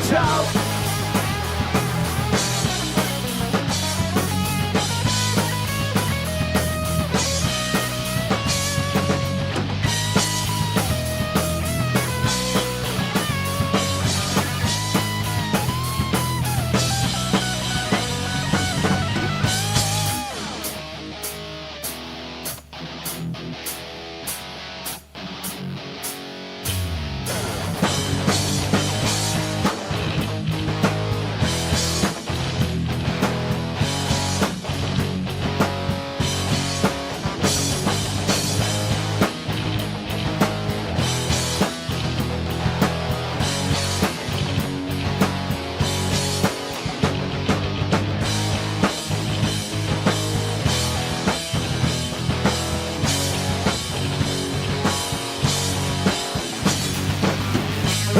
sketch out.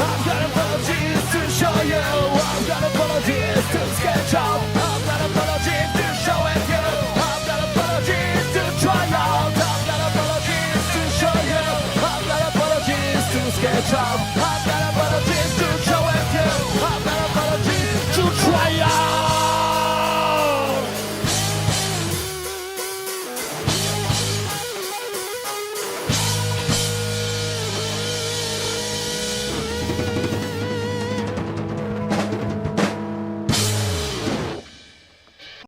I've got apologies to show you. I've got apologies to sketch out. I've got apologies to show it you. I've got apologies to try out. I've got apologies to show you. I've got apologies to sketch out.